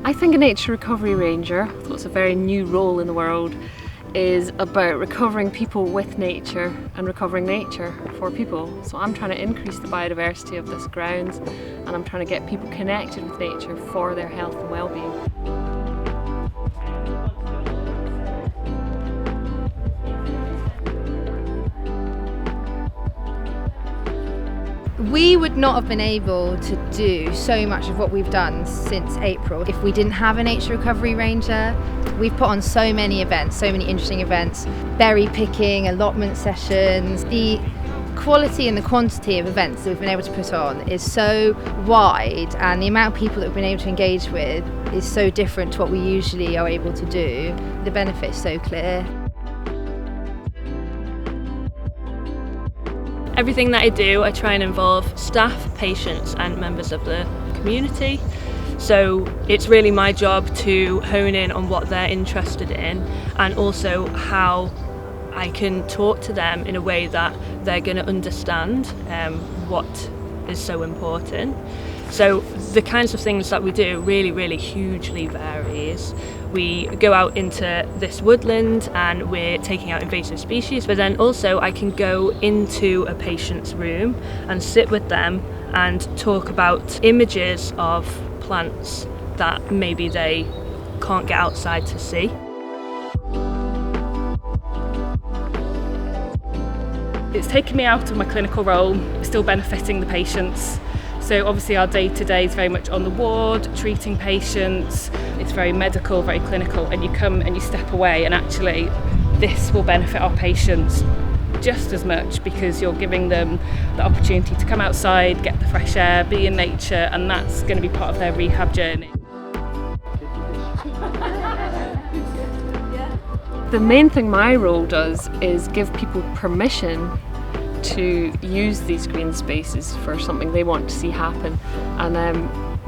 I think a nature recovery ranger, so it's a very new role in the world, is about recovering people with nature and recovering nature for people. So I'm trying to increase the biodiversity of this grounds, and I'm trying to get people connected with nature for their health and well-being. We would not have been able to do so much of what we've done since April if we didn't have a nature recovery ranger. We've put on so many events, so many interesting events, berry picking, allotment sessions. The quality and the quantity of events that we've been able to put on is so wide, and the amount of people that we've been able to engage with is so different to what we usually are able to do. The benefit's so clear. Everything that I do, I try and involve staff, patients and members of the community. So it's really my job to hone in on what they're interested in, and also how I can talk to them in a way that they're going to understand what is so important. So the kinds of things that we do really hugely varies. We go out into this woodland and we're taking out invasive species, but then also I can go into a patient's room and sit with them and talk about images of plants that maybe they can't get outside to see. It's taken me out of my clinical role, still benefiting the patients. So obviously our day-to-day is very much on the ward, treating patients. It's very medical, very clinical, and you come and you step away and actually this will benefit our patients just as much, because you're giving them the opportunity to come outside, get the fresh air, be in nature, and that's going to be part of their rehab journey. The main thing my role does is give people permission to use these green spaces for something they want to see happen, and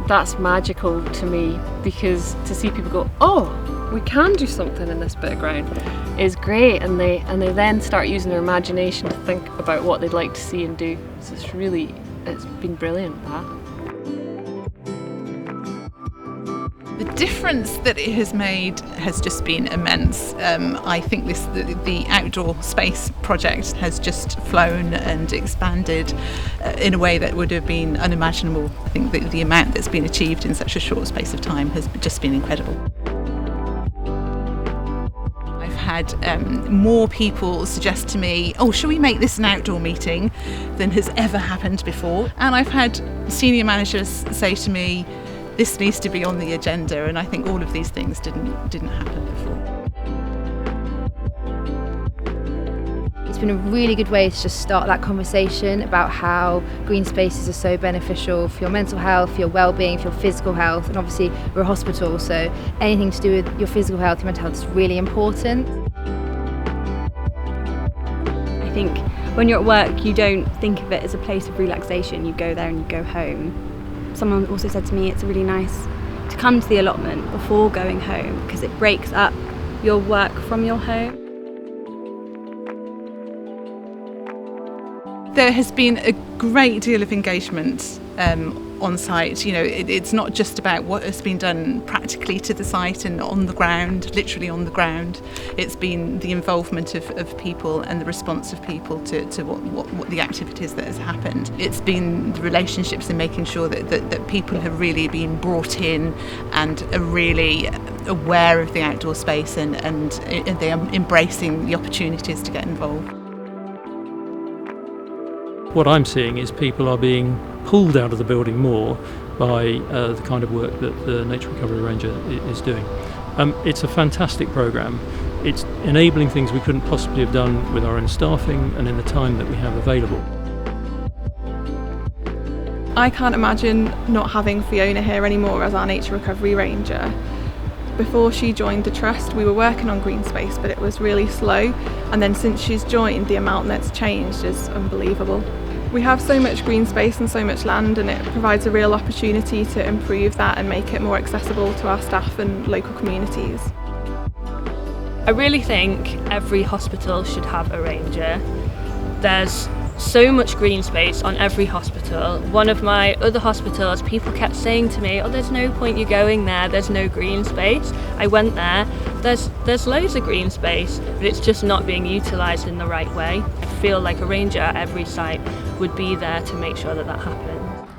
that's magical to me, because to see people go, oh, we can do something in this bit of ground is great, and they then start using their imagination to think about what they'd like to see and do. So it's been brilliant, that. The difference that it has made has just been immense. I think the outdoor space project has just flown and expanded in a way that would have been unimaginable. I think that the amount that's been achieved in such a short space of time has just been incredible. I've had more people suggest to me, oh, shall we make this an outdoor meeting, than has ever happened before. And I've had senior managers say to me, this needs to be on the agenda, and I think all of these things didn't happen before. It's been a really good way to just start that conversation about how green spaces are so beneficial for your mental health, for your well-being, for your physical health, and obviously we're a hospital, so anything to do with your physical health, your mental health is really important. I think when you're at work, you don't think of it as a place of relaxation. You go there and you go home. Someone also said to me it's really nice to come to the allotment before going home, because it breaks up your work from your home. There has been a great deal of engagement on site. You know, it's not just about what has been done practically to the site and on the ground, literally on the ground. It's been the involvement of people and the response of people to what the activities that has happened. It's been the relationships and making sure that people have really been brought in and are really aware of the outdoor space and they are embracing the opportunities to get involved. What I'm seeing is people are being pulled out of the building more by the kind of work that the Nature Recovery Ranger is doing. It's a fantastic programme. It's enabling things we couldn't possibly have done with our own staffing and in the time that we have available. I can't imagine not having Fiona here anymore as our Nature Recovery Ranger. Before she joined the Trust, we were working on green space, but it was really slow. And then since she's joined, the amount that's changed is unbelievable. We have so much green space and so much land, and it provides a real opportunity to improve that and make it more accessible to our staff and local communities. I really think every hospital should have a ranger. There's so much green space on every hospital. One of my other hospitals, people kept saying to me, oh, there's no point you going there, there's no green space. I went there, there's loads of green space, but it's just not being utilised in the right way. I feel like a ranger at every site would be there to make sure that that happens.